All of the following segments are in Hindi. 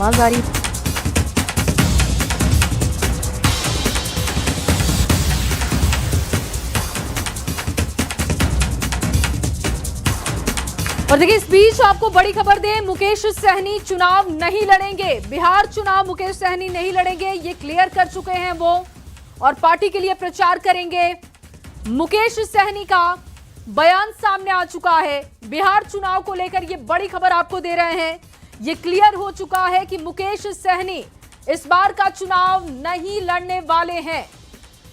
आवाज आ रही। और देखिए, इस बीच आपको बड़ी खबर दें, मुकेश सहनी चुनाव नहीं लड़ेंगे। बिहार चुनाव मुकेश सहनी नहीं लड़ेंगे, ये क्लियर कर चुके हैं वो, और पार्टी के लिए प्रचार करेंगे। मुकेश सहनी का बयान सामने आ चुका है। बिहार चुनाव को लेकर ये बड़ी खबर आपको दे रहे हैं। ये क्लियर हो चुका है कि मुकेश सहनी इस बार का चुनाव नहीं लड़ने वाले हैं।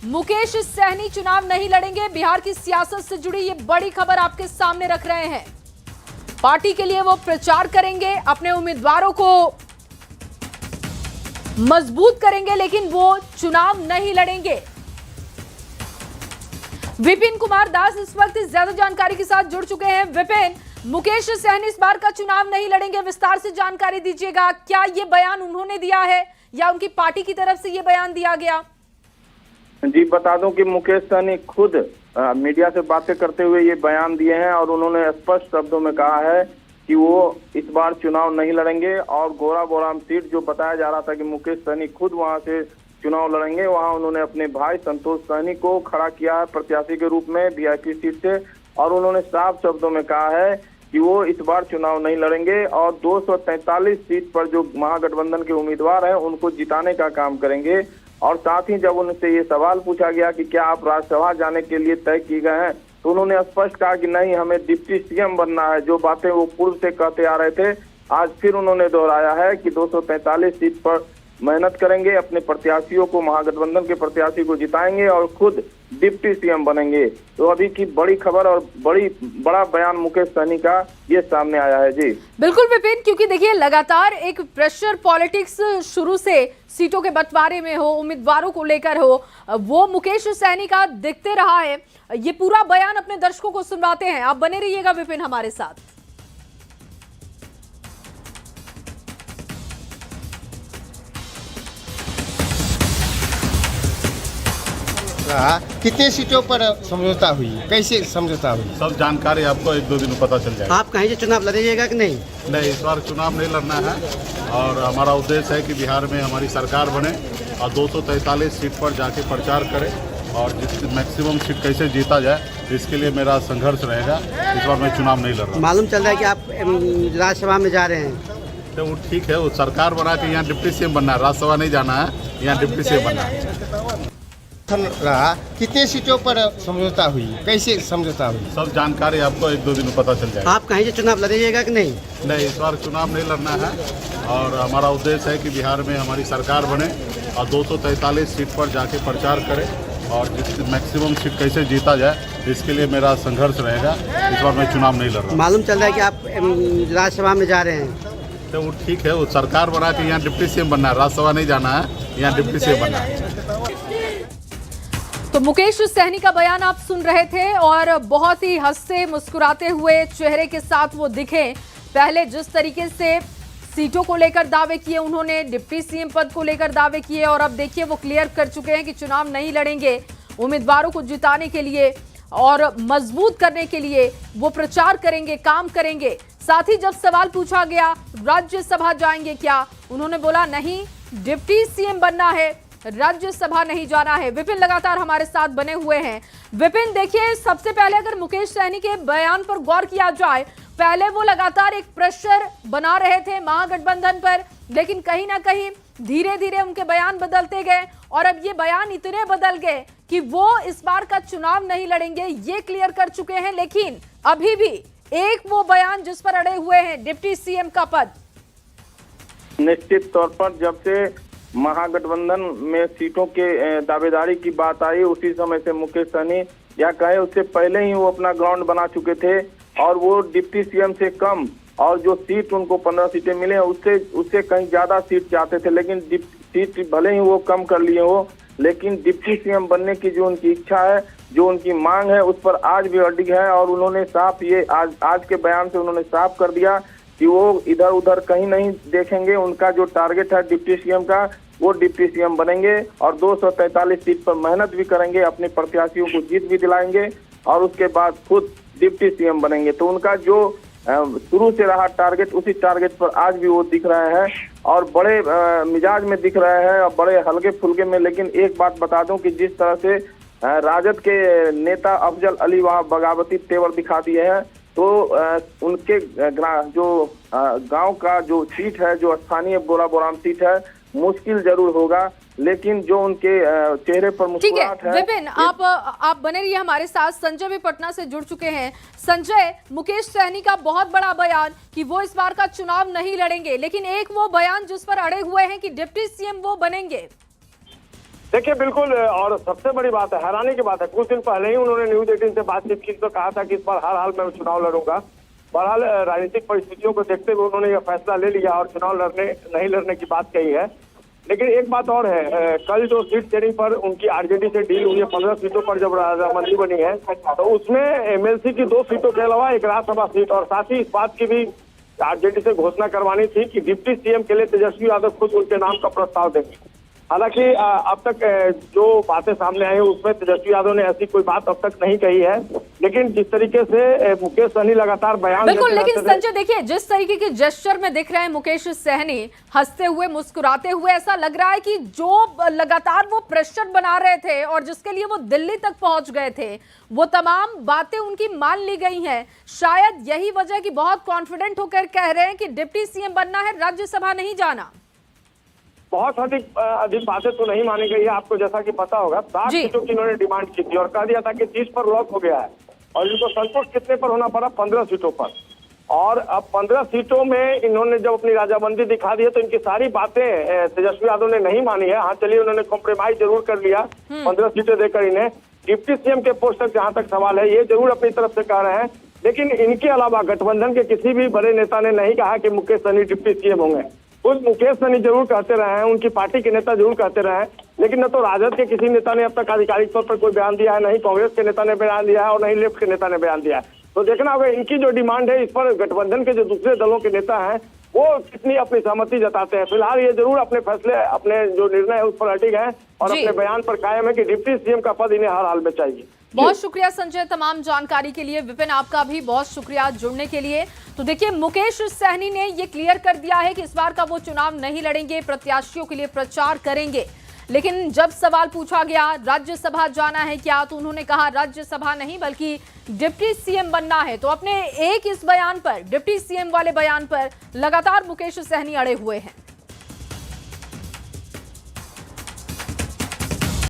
मुकेश सहनी चुनाव नहीं लड़ेंगे। बिहार की सियासत से जुड़ी ये बड़ी खबर आपके सामने रख रहे हैं। पार्टी के लिए वो प्रचार करेंगे, अपने उम्मीदवारों को मजबूत करेंगे, लेकिन वो चुनाव नहीं लड़ेंगे। विपिन कुमार दास इस वक्त ज्यादा जानकारी के साथ जुड़ चुके हैं। विपिन, मुकेश सहनी इस बार का चुनाव नहीं लड़ेंगे, विस्तार से जानकारी दीजिएगा। क्या ये बयान उन्होंने दिया है या उनकी पार्टी की तरफ से ये बयान दिया गया? जी, बता दूं कि मुकेश सहनी खुद मीडिया से बातें करते हुए ये बयान दिए हैं और उन्होंने स्पष्ट शब्दों में कहा है कि वो इस बार चुनाव नहीं लड़ेंगे। और गोरा बोराम सीट जो बताया जा रहा था कि मुकेश सहनी खुद वहां से चुनाव लड़ेंगे, वहां उन्होंने अपने भाई संतोष सहनी को खड़ा किया है प्रत्याशी के रूप में वीआईपी सीट से। और उन्होंने साफ शब्दों में कहा है कि वो इस बार चुनाव नहीं लड़ेंगे और 243 सीट पर जो महागठबंधन के उम्मीदवार हैं उनको जिताने का काम करेंगे। और साथ ही जब उनसे ये सवाल पूछा गया कि क्या आप राज्यसभा जाने के लिए तय किए गए हैं, तो उन्होंने स्पष्ट कहा कि नहीं, हमें डिप्टी सीएम बनना है। जो बातें वो पूर्व से कहते आ रहे थे, आज फिर उन्होंने दोहराया है कि 243 सीट पर मेहनत करेंगे, अपने प्रत्याशियों को, महागठबंधन के प्रत्याशी को जिताएंगे और खुद डिप्टी सीएम बनेंगे। तो अभी की बड़ी खबर और बड़ा बयान मुकेश सहनी का ये सामने आया है। जी बिल्कुल विपिन, क्योंकि देखिए लगातार एक प्रेशर पॉलिटिक्स शुरू से सीटों के बंटवारे में हो, उम्मीदवारों को लेकर हो, वो मुकेश सहनी का दिखते रहा है। ये पूरा बयान अपने दर्शकों को सुनवाते हैं। आप बने रहिएगा विपिन हमारे साथ। कितने सीटों पर समझौता हुई, कैसे समझौता हुई, सब जानकारी आपको 1-2 दिन में पता चल जाएगा। आप कहीं से चुनाव लड़िएगा कि नहीं? नहीं, इस बार चुनाव नहीं लड़ना है और हमारा उद्देश्य है कि बिहार में हमारी सरकार बने और 243 सीट पर जाके प्रचार करें और जिस मैक्सिमम सीट कैसे जीता जाए, इसके लिए मेरा संघर्ष रहेगा। इस बार मैं चुनाव नहीं लड़ रहा। मालूम चल रहा है कि आप राज्यसभा में जा रहे हैं। तो वो ठीक है, वो सरकार बना के यहाँ डिप्टी सीएम बनना है, राज्यसभा नहीं जाना है, यहाँ डिप्टी सीएम बनना है। रहा कितने सीटों पर समझौता हुई, कैसे समझौता हुई, सब जानकारी आपको 1-2 दिन में पता चल जाएगा। आप कहीं से चुनाव लड़िएगा कि नहीं? नहीं, इस बार चुनाव नहीं लड़ना है और हमारा उद्देश्य है कि बिहार में हमारी सरकार बने और 243 सीट पर जाके प्रचार करें और जिस मैक्सिमम सीट कैसे जीता जाए, इसके लिए मेरा संघर्ष रहेगा। इस बार मैं चुनाव नहीं लड़ रहा। मालूम चल रहा है कि आप राज्यसभा में जा रहे हैं। तो वो ठीक है, वो सरकार बना के यहाँ डिप्टी सीएम बनना है, राज्यसभा नहीं जाना है, यहाँ डिप्टी सीएम बनना है। तो मुकेश सहनी का बयान आप सुन रहे थे और बहुत ही हंसते मुस्कुराते हुए चेहरे के साथ वो दिखे। पहले जिस तरीके से सीटों को लेकर दावे किए उन्होंने, डिप्टी सीएम पद को लेकर दावे किए, और अब देखिए वो क्लियर कर चुके हैं कि चुनाव नहीं लड़ेंगे। उम्मीदवारों को जिताने के लिए और मजबूत करने के लिए वो प्रचार करेंगे, काम करेंगे। साथ ही जब सवाल पूछा गया राज्यसभा जाएंगे क्या, उन्होंने बोला नहीं, डिप्टी सीएम बनना है, राज्यसभा नहीं जाना है। विपिन लगातार हमारे साथ बने हुए हैं। विपिन, देखिए सबसे पहले अगर मुकेश सहनी के बयान पर गौर किया जाए, पहले वो लगातार एक प्रेशर बना रहे थे महागठबंधन पर, लेकिन कहीं ना कहीं धीरे धीरे उनके बयान बदलते गए और अब ये बयान इतने बदल गए कि वो इस बार का चुनाव नहीं लड़ेंगे, ये क्लियर कर चुके हैं। लेकिन अभी भी एक वो बयान जिस पर अड़े हुए हैं, डिप्टी सीएम का पद। निश्चित तौर पर जब से महागठबंधन में सीटों के दावेदारी की बात आई, उसी समय से मुकेश सहनी, या कहे उससे पहले ही वो अपना ग्राउंड बना चुके थे और वो डिप्टी सीएम से कम, और जो सीट उनको 15 सीटें मिले उससे कहीं ज्यादा सीट चाहते थे। लेकिन सीट भले ही वो कम कर लिए हो, लेकिन डिप्टी सीएम बनने की जो उनकी इच्छा है, जो उनकी मांग है, उस पर आज भी अडिग है। और उन्होंने साफ ये आज के बयान से उन्होंने साफ कर दिया कि वो इधर उधर कहीं नहीं देखेंगे। उनका जो टारगेट है डिप्टी सीएम का, वो डिप्टी सीएम बनेंगे और 243 सीट पर मेहनत भी करेंगे, अपने प्रत्याशियों को जीत भी दिलाएंगे और उसके बाद खुद डिप्टी सीएम बनेंगे। तो उनका जो शुरू से रहा टारगेट, उसी टारगेट पर आज भी वो दिख रहे हैं और बड़े मिजाज में दिख रहे हैं और बड़े हल्के फुल्के में। लेकिन एक बात बता दूं कि जिस तरह से राजद के नेता अफजल अली वहां बगावती तेवर दिखा दिए हैं, तो उनके जो गांव का जो सीट है, जो स्थानीय बोराबोराम सीट है, मुश्किल जरूर होगा, लेकिन जो उनके चेहरे पर मुस्कुराहट है। विपिन, आप बने रहिए हमारे साथ। संजय भी पटना से जुड़ चुके हैं। संजय, मुकेश सहनी का बहुत बड़ा बयान कि वो इस बार का चुनाव नहीं लड़ेंगे, लेकिन एक वो बयान जिस पर अड़े हुए हैं कि डिप्टी सीएम वो बनेंगे। देखिए, बिल्कुल, और सबसे बड़ी बात है, हैरानी की बात है, कुछ दिन पहले ही उन्होंने न्यूज 18 से बातचीत की तो कहा था कि इस बार हर हाल में चुनाव लड़ूंगा। बहरहाल राजनीतिक परिस्थितियों को देखते हुए उन्होंने यह फैसला ले लिया और चुनाव नहीं लड़ने की बात कही है। लेकिन एक बात और है, कल जो सीट शेयरिंग पर उनकी आरजेडी से डील हुई है 15 सीटों पर जब रजामंदी बनी है, तो उसमें एमएलसी की 2 सीटों के अलावा एक राज्यसभा सीट, और साथ ही इस बात की भी आरजेडी से घोषणा करवानी थी कि डिप्टी सीएम के लिए तेजस्वी यादव खुद उनके नाम का प्रस्ताव देंगे। हालांकि अब तक जो बातें सामने आई है उसमें तेजस्वी यादव ने ऐसी कोई बात अब तक नहीं कही है, लेकिन जिस तरीके से मुकेश सहनी लगातार बयान बिल्कुल, लेकिन संजय देखिए, जिस तरीके की जेस्चर में दिख रहे हैं मुकेश सहनी, हंसते हुए मुस्कुराते हुए, ऐसा लग रहा है कि जो लगातार वो प्रेशर बना रहे थे और जिसके लिए वो दिल्ली तक पहुंच गए थे, वो तमाम बातें उनकी मान ली गई हैं। शायद यही वजह कि बहुत कॉन्फिडेंट होकर कह रहे हैं कि डिप्टी सीएम बनना है, राज्यसभा नहीं जाना। बहुत अधिक बातें तो नहीं मानी गई है। आपको जैसा कि पता होगा, 60 सीटों की इन्होंने डिमांड की थी और कह दिया था कि 30 पर लॉक हो गया है, और इनको संतोष कितने पर होना पड़ा? 15 सीटों पर। और अब 15 सीटों में इन्होंने जब अपनी राजाबंदी दिखा दी है तो इनकी सारी बातें तेजस्वी यादव ने नहीं मानी है। हाँ चलिए, उन्होंने कॉम्प्रोमाइज जरूर कर लिया 15 सीटें देकर इन्हें। डिप्टी सीएम के पोस्ट तक जहां तक सवाल है, ये जरूर अपनी तरफ से कह रहे हैं, लेकिन इनके अलावा गठबंधन के किसी भी बड़े नेता ने नहीं कहा कि मुकेश सहनी डिप्टी सीएम होंगे। कुछ मुकेश सहनी जरूर कहते रहे हैं, उनकी पार्टी के नेता जरूर कहते रहे हैं, लेकिन न तो राजद के किसी नेता ने अब तक आधिकारिक तौर पर कोई बयान दिया है, नहीं कांग्रेस के नेता ने बयान दिया है और नहीं लेफ्ट के नेता ने बयान दिया है। तो देखना होगा इनकी जो डिमांड है, इस पर गठबंधन के जो दूसरे दलों के नेता हैं वो कितनी अपनी सहमति जताते हैं। फिलहाल ये जरूर अपने फैसले, अपने जो निर्णय है उस पर अडिग है और अपने बयान पर कायम है कि डिप्टी सीएम का पद इन्हें हर हाल में चाहिए। बहुत शुक्रिया संजय तमाम जानकारी के लिए। विपिन, आपका भी बहुत शुक्रिया जुड़ने के लिए। तो देखिए, मुकेश सहनी ने ये क्लियर कर दिया है कि इस बार का वो चुनाव नहीं लड़ेंगे, प्रत्याशियों के लिए प्रचार करेंगे। लेकिन जब सवाल पूछा गया राज्यसभा जाना है क्या, तो उन्होंने कहा राज्यसभा नहीं बल्कि डिप्टी सीएम बनना है। तो अपने एक इस बयान पर, डिप्टी सीएम वाले बयान पर लगातार मुकेश सहनी अड़े हुए हैं।